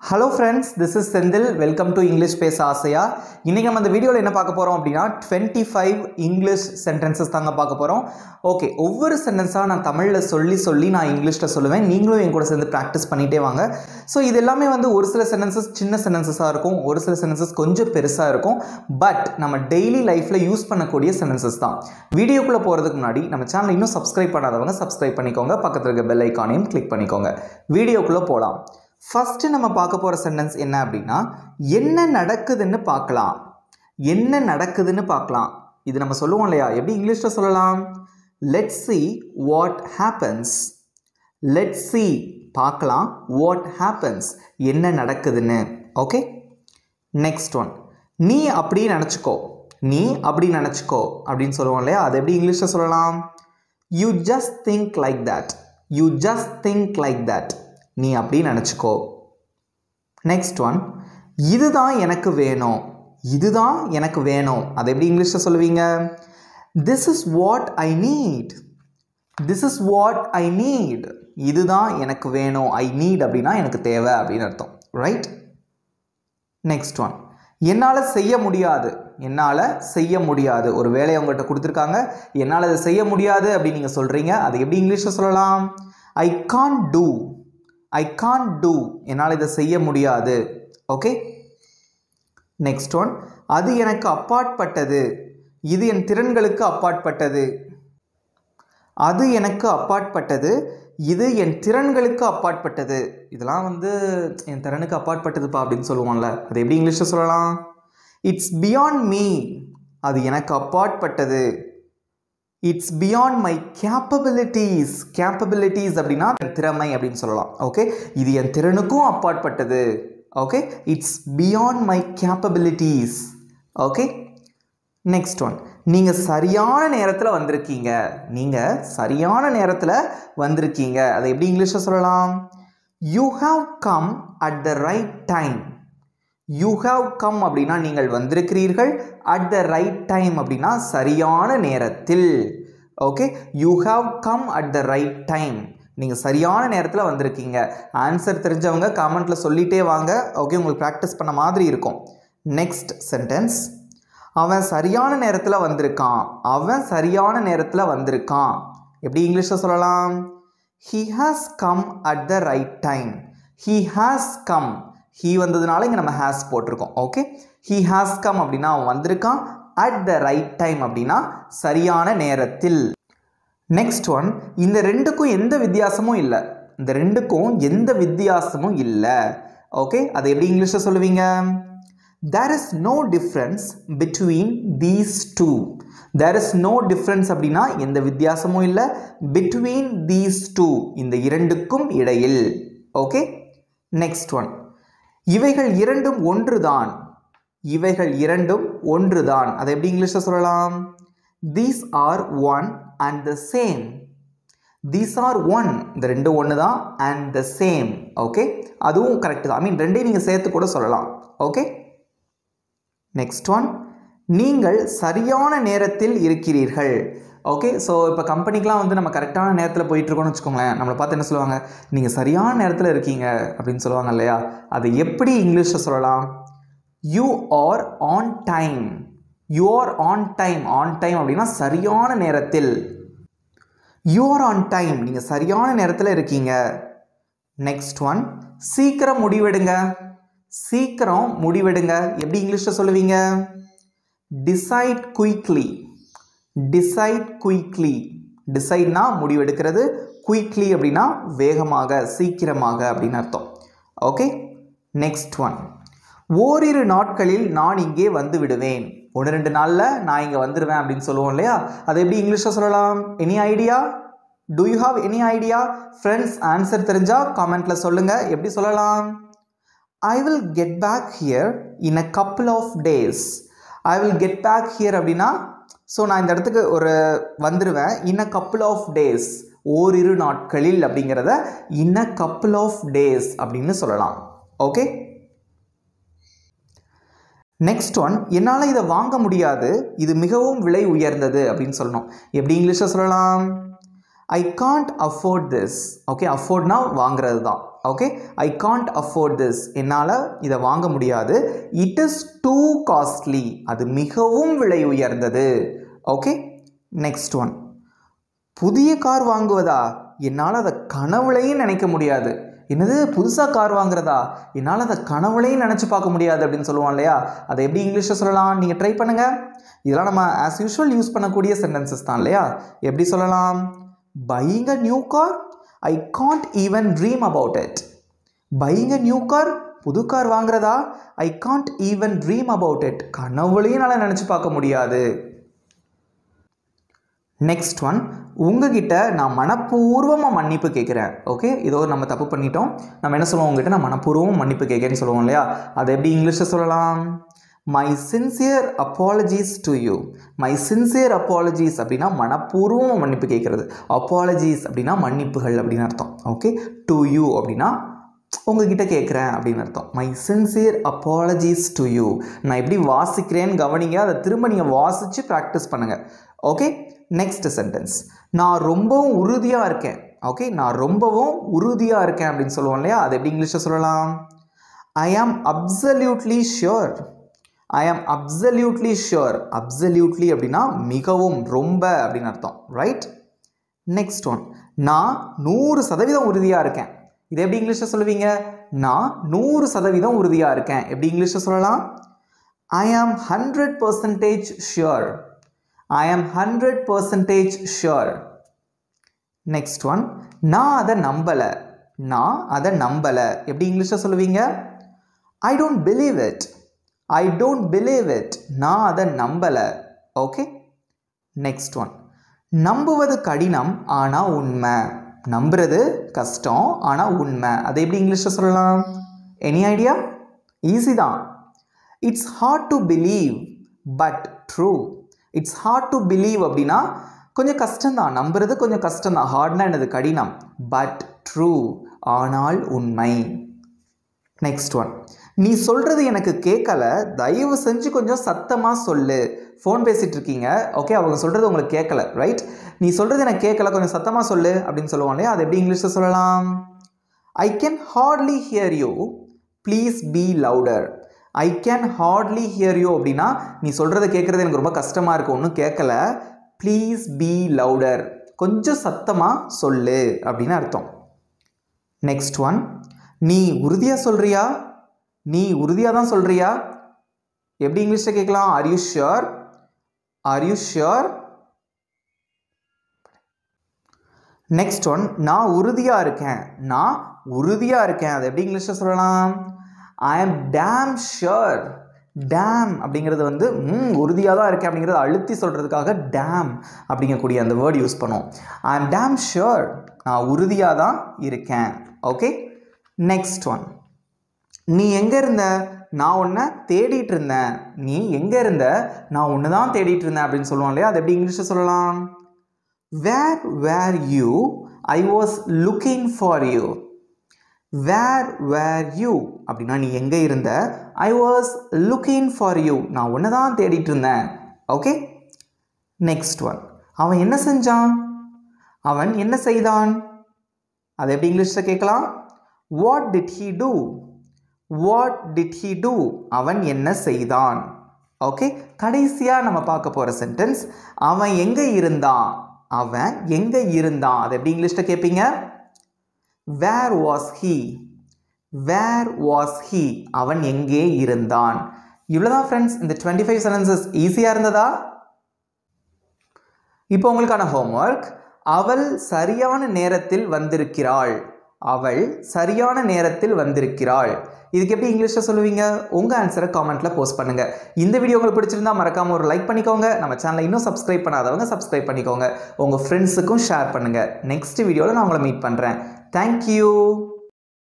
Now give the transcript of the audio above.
Hello friends, this is Sendil. Welcome to English Space Asaya. இன்னைக்கு நம்ம இந்த வீடியோல என்ன பார்க்க போறோம் அப்படினா 25 English sentences தாங்க பார்க்க போறோம். ஓகே, ஒவ்வொரு சென்டென்ஸா நான் தமிழ்ல சொல்லி நான் இங்கிலீஷ்ல சொல்லுவேன். நீங்களும் என் கூட சேர்ந்து பிராக்டீஸ் பண்ணிட்டே வாங்க. சோ இது எல்லாமே வந்து ஒரு சில சென்டென்சஸ் சின்ன சென்டென்சஸா இருக்கும், ஒரு சில சென்டென்சஸ் கொஞ்சம் பெருசா இருக்கும். பட் நம்ம டெய்லி லைஃப்ல யூஸ் பண்ணக்கூடிய சென்டென்சஸ் தான். வீடியோக்குள்ள போறதுக்கு முன்னாடி நம்ம சேனலை இன்னும் சப்ஸ்கிரைப் பண்ணாதவங்க சப்ஸ்கிரைப் பண்ணிக்கோங்க. பக்கத்துல இருக்க பெல் ஐகானையும் கிளிக் பண்ணிக்கோங்க. வீடியோக்குள்ள போலாம். First நம்ம பார்க்க போற சென்டென்ஸ் என்ன அப்படினா என்ன நடக்குதுன்னு பார்க்கலாம். என்ன நடக்குதுன்னு பார்க்கலாம். இது நம்ம சொல்லுவோம் இல்லையா? எப்படி இங்கிலீஷ்ல சொல்லலாம்? Let's see what happens. Let's see பார்க்கலாம் what happens. என்ன நடக்குதுன்னு. ஓகே? Next one. நீ அப்படி நினைச்சுக்கோ. நீ அப்படி நினைச்சுக்கோ அப்படினு சொல்லுவோம் இல்லையா? அது எப்படி இங்கிலீஷ்ல சொல்லலாம்? You just think like that. You just think like that. நீ அப்படி நினைச்சுக்கோ. Next one. இதுதான் எனக்கு வேணும். இதுதான் எனக்கு வேணும். அது எப்படி இங்கிலீஷ்ல சொல்லுவீங்க? This is what I need. This is what I need. இதுதான் எனக்கு வேணும். I need அப்படினா எனக்கு தேவை அப்படினு அர்த்தம். ரைட்? Next one. என்னால செய்ய முடியாது. என்னால செய்ய முடியாது. ஒரு வேலையை உங்கள்கிட்ட கொடுத்துருக்காங்க, என்னால இதை செய்ய முடியாது அப்படின்னு நீங்க சொல்றீங்க. அது எப்படி இங்கிலீஷ்ல சொல்லலாம்? I can't do. I can't do. என்னால் இதை செய்ய முடியாது. ஓகே? Next one. அது எனக்கு அப்பாற்பட்டது. இது என் திறன்களுக்கு அப்பாற்பட்டது. அது எனக்கு அப்பாற்பட்டது. இது என் திறன்களுக்கு அப்பாற்பட்டது. இதெல்லாம் வந்து என் திறனுக்கு அப்பாற்பட்டதுப்பா அப்படின்னு சொல்லுவோம்ல. அது எப்படி இங்கிலீஷ்ல சொல்லலாம்? It's beyond me. அது எனக்கு அப்பாற்பட்டது. It's beyond my capabilities. Capabilities அப்படினா திறமை அப்படினு சொல்லலாம். ஓகே? இது என் திறனுக்கும் அப்பாற்பட்டது. Okay? It's beyond my capabilities. Okay? Next one. நீங்க சரியான நேரத்துல வந்திருக்கீங்க. நீங்க சரியான நேரத்துல வந்திருக்கீங்க. அதை எப்படி இங்கிலீஷ்ல சொல்லலாம்? You have come at the right time. You have come அப்படினா நீங்கள் வந்திருக்கிறீர்கள். At the right time அப்படினா சரியான நேரத்தில். Okay? You have come at the right time. நீங்க சரியான நேரத்தில் வந்திருக்கீங்க. ஆன்சர் தெரிஞ்சவங்க கமெண்ட்ல சொல்லிட்டே வாங்க. ஓகே? உங்களுக்கு ப்ராக்டிஸ் பண்ண மாதிரி இருக்கும். Next sentence. அவன் சரியான நேரத்தில் வந்திருக்கான். அவன் சரியான நேரத்தில் வந்திருக்கான். எப்படி இங்கிலீஷ்ல சொல்லலாம்? He has come at the right time. He has come. He வந்ததுனால இங்க நம்ம has போட்டிருக்கோம். ஓகே? He has come அப்படினா அவன் வந்திருக்கான். At the right time அப்படினா சரியான நேரத்தில். Next one. இந்த ரெண்டுக்கும் எந்த வித்தியாசமும் இல்லை. இந்த ரெண்டுக்கும் எந்த வித்தியாசமும் இல்லை. ஓகே? அதை எப்படி இங்கிலீஷ்ல சொல்லுவீங்க? There is no difference between these two. There is no difference அப்படினா எந்த வித்தியாசமும் இல்லை. Between these two. இந்த இரண்டுக்கும் இடையில். ஓகே? Next one. இவைகள் இரண்டும் ஒன்றுதான். இவைகள் இரண்டும் ஒன்றுதான். அதை எப்படி இங்கிலீஷ்ல சொல்லலாம்? These are one and the same. These are one. இந்த ரெண்டு ஒன்று தான். And the same. ஓகே? அதுவும் கரெக்ட் தான். ஐ மீன் ரெண்டையும் நீங்கள் சேர்த்து கூட சொல்லலாம். ஓகே? Next one. நீங்கள் சரியான நேரத்தில் இருக்கிறீர்கள். ஓகே? ஸோ இப்போ கம்பெனிக்கெலாம் வந்து நம்ம கரெக்டான நேரத்தில் போயிட்டுருக்கோம்னு வச்சுக்கோங்களேன். நம்மளை பார்த்து என்ன சொல்லுவாங்க? நீங்கள் சரியான நேரத்தில் இருக்கீங்க அப்படின்னு சொல்லுவாங்க இல்லையா? அதை எப்படி இங்கிலீஷில் சொல்லலாம்? You are on time. You are on time. On time அப்படின்னா சரியான நேரத்தில். You are on time. நீங்கள் சரியான நேரத்தில் இருக்கீங்க. Next one. சீக்கிரம் முடிவெடுங்க. சீக்கிரம் முடிவெடுங்க. எப்படி இங்கிலீஷில் சொல்லுவீங்க? Decide quickly. Decide quickly. Decideனா முடிவெடுக்கிறது. Quickly அப்படின்னா வேகமாக, சீக்கிரமாக அப்படின்னு அர்த்தம். ஓகே? Next one. ஓரிரு நாட்களில் நான் இங்கே வந்து விடுவேன். 1-2 நாளில் நான் இங்கே வந்துடுவேன் அப்படின்னு சொல்லுவோம் இல்லையா? அதை எப்படி இங்கிலீஷில் சொல்லலாம்? Any idea? Do you have any idea? Friends answer தெரிஞ்சால் கமெண்ட்டில் சொல்லுங்கள். எப்படி சொல்லலாம்? I will get back here in a couple of days. I will get back here அப்படின்னா ஸோ நான் இந்த இடத்துக்கு ஒரு வந்துடுவேன். in a couple of days. ஓரிரு நாட்களில் அப்படிங்கிறத in a couple of days அப்படின்னு சொல்லலாம். ஓகே? Next one. என்னால் இதை வாங்க முடியாது. இது மிகவும் விலை உயர்ந்தது அப்படின்னு சொல்லணும். எப்படி இங்கிலீஷில் சொல்லலாம்? I can't afford this. Okay, அஃபோர்ட்னா வாங்குறது தான். Okay, I can't afford this, என்னால் இதை வாங்க முடியாது. இட் இஸ் டூ காஸ்ட்லி, அது மிகவும் விலை உயர்ந்தது. Okay, next one. புதிய கார் வாங்குவதா? என்னால் அதை கனவுலையும் நினைக்க முடியாது. என்னது, புதுசாக கார் வாங்குறதா? என்னால் அதை கனவுலையும் நினச்சி பார்க்க முடியாது அப்படின்னு சொல்லுவான் இல்லையா? அதை எப்படி இங்கிலீஷில் சொல்லலாம்? நீங்கள் ட்ரை பண்ணுங்கள். இதெல்லாம் நம்ம ஆஸ் யூஷுவல் யூஸ் பண்ணக்கூடிய சென்டென்சஸ் தான் இல்லையா? எப்படி சொல்லலாம்? Buying a new car? I can't even dream about it. Buying a new car? புது கார் வாங்குறதா? I can't even dream about it. கனவுலையும் என்னால் நினச்சி பார்க்க முடியாது. Next one. உங்ககிட்ட நான் மனப்பூர்வமாக மன்னிப்பு கேட்குறேன். ஓகே, இதோ நம்ம தப்பு பண்ணிட்டோம். நம்ம என்ன சொல்லுவோம்? உங்ககிட்ட நான் மனப்பூர்வமாக மன்னிப்பு கேட்குறேன்னு சொல்லுவோம் இல்லையா? அதை எப்படி இங்கிலீஷில் சொல்லலாம்? My sincere apologies to you. My sincere apologies அப்படின்னா மனப்பூர்வமாக மன்னிப்பு கேட்குறது. அப்பாலஜிஸ் அப்படின்னா மன்னிப்புகள் அப்படின்னு அர்த்தம். ஓகே, டு யூ அப்படின்னா உங்ககிட்ட கேட்குறேன் அப்படின்னு அர்த்தம். My sincere apologies to you. நான் எப்படி வாசிக்கிறேன்னு கவனிங்க, அதை திரும்ப நீங்கள் வாசித்து ப்ராக்டிஸ் பண்ணுங்கள். Okay, next sentence. நான் ரொம்பவும் உறுதியாக இருக்கேன். ஓகே, நான் ரொம்பவும் உறுதியாக இருக்கேன் அப்படின்னு சொல்லுவோம் இல்லையா? அதை எப்படி இங்கிலீஷில் சொல்லலாம்? ஐ ஆம் அப்சல்யூட்லி ஷுர். ஐ ஆம் அப்சல்யூட்லி ஷுர். அப்சல்யூட்லி அப்படின்னா மிகவும், ரொம்ப அப்படின்னு அர்த்தம். ரைட். Next one. நான் 100% உறுதியாக இருக்கேன். இதை எப்படி இங்கிலீஷில் சொல்லுவீங்க? நான் 100% உறுதியாக இருக்கேன். எப்படி இங்கிலீஷில் சொல்லலாம்? ஐ ஆம் 100% ஷுர். ஐ ஆம் 100% ஷுர். Next one. நான் அதை நம்பலை. நான் அதை நம்பலை. எப்படி இங்கிலீஷில் சொல்லுவீங்க? I don't believe it. I don't believe it. நான் அதை நம்பலை. Okay, next one. நம்புவது கடினம் ஆனால் உண்மை. நம்புறது கஷ்டம் ஆனால் உண்மை. அதை எப்படி இங்கிலீஷில் சொல்லலாம்? Any idea? ஈஸி தான். It's hard to believe but true. It's hard to believe அப்படின்னா கொஞ்சம் கஷ்டம்தான். நம்புறது கொஞ்சம் கஷ்டம்தான். ஹார்ட்னா என்னது? கடினம். பட் ட்ரூ, ஆனால் உண்மை. Next one. நீ சொல்கிறது எனக்கு கேட்கல, தயவு செஞ்சு கொஞ்சம் சத்தமாக சொல்லு. ஃபோன் பேசிகிட்டு இருக்கீங்க. ஓகே, அவங்க சொல்கிறது உங்களுக்கு கேட்கல. ரைட். நீ சொல்கிறது எனக்கு கேட்கல, கொஞ்சம் சத்தமாக சொல்லு அப்படின்னு சொல்லுவோம் இல்லையா? அது எப்படி இங்கிலீஷில் சொல்லலாம்? I can hardly hear you, please be louder. I can hardly hear you அப்படின்னா நீ சொல்கிறத கேட்குறது எனக்கு ரொம்ப கஷ்டமாக இருக்குது, ஒன்றும் கேட்கல. ப்ளீஸ் பி லவுடர், கொஞ்சம் சத்தமாக சொல்லு அப்படின்னு அர்த்தம். Next one. நீ உறுதியாக சொல்கிறியா? நீ உறுதியாக தான் சொல்கிறியா? எப்படி இங்கிலீஷில் கேட்கலாம்? Are you sure? Are you sure? Next one. நான் உறுதியாக இருக்கேன். நான் உறுதியாக இருக்கேன். அதை எப்படி இங்கிலீஷில் சொல்லலாம்? ஐ ஆம் டேம் ஷுர். டேம் அப்படிங்கிறது வந்து உறுதியாக தான் இருக்கேன் அப்படிங்கிறத அழுத்தி சொல்கிறதுக்காக டேம் அப்படிங்கக்கூடிய அந்த வேர்டு யூஸ் பண்ணுவோம். ஐ ஆம் டேம் ஷுர். நான் உறுதியாக தான் இருக்கேன். Okay, next one. நீ எங்கே இருந்த? நான் உன்னை தேடிட்டு இருந்தேன். நீ எங்கே இருந்த? நான் ஒன்று தான் தேடிட்டு இருந்தேன் அப்படின்னு சொல்லுவோம் இல்லையா? அது எப்படி இங்கிலீஷில் சொல்லலாம்? Where were you? I was looking for you. Where were you அப்படின்னா நீ எங்கே இருந்த? I was looking for you. நான் ஒன்று தான் தேடிட்டு இருந்தேன். Okay, next one. அவன் என்ன செஞ்சான்? அவன் என்ன செய்தான்? அதை எப்படி இங்கிலீஷில் கேட்கலாம்? What did he do? What did he do? அவன் என்ன செய்தான். ஓகே, கடைசியாக நம்ம பார்க்க போகிற சென்டென்ஸ். அவன் எங்கே இருந்தான்? அவன் எங்கே இருந்தான்? அதை எப்படி இங்கிலீஷில் கேட்பீங்க? Where was he? Where was he? அவன் எங்கே இருந்தான். இவ்வளோதான் ஃப்ரெண்ட்ஸ். இந்த 25 சென்டென்சஸ் ஈஸியாக இருந்ததா? இப்போ உங்களுக்கான ஹோம்ஒர்க். அவள் சரியான நேரத்தில் வந்திருக்கிறாள். அவள் சரியான நேரத்தில் வந்திருக்கிறாள். இதுக்கு எப்படி இங்கிலீஷில் சொல்லுவீங்க? உங்கள் ஆன்சரை காமெண்ட்டில் போஸ்ட் பண்ணுங்கள். இந்த வீடியோ உங்களுக்கு பிடிச்சிருந்தா மறக்காமல் ஒரு லைக் பண்ணிக்கோங்க. நம்ம சேனலை இன்னும் சப்ஸ்கிரைப் பண்ணாதவங்க சப்ஸ்கிரைப் பண்ணிக்கோங்க. உங்கள் ஃப்ரெண்ட்ஸுக்கும் ஷேர் பண்ணுங்கள். நெக்ஸ்ட் வீடியோவில் நான் உங்களை மீட் பண்ணுறேன். தேங்க்யூ.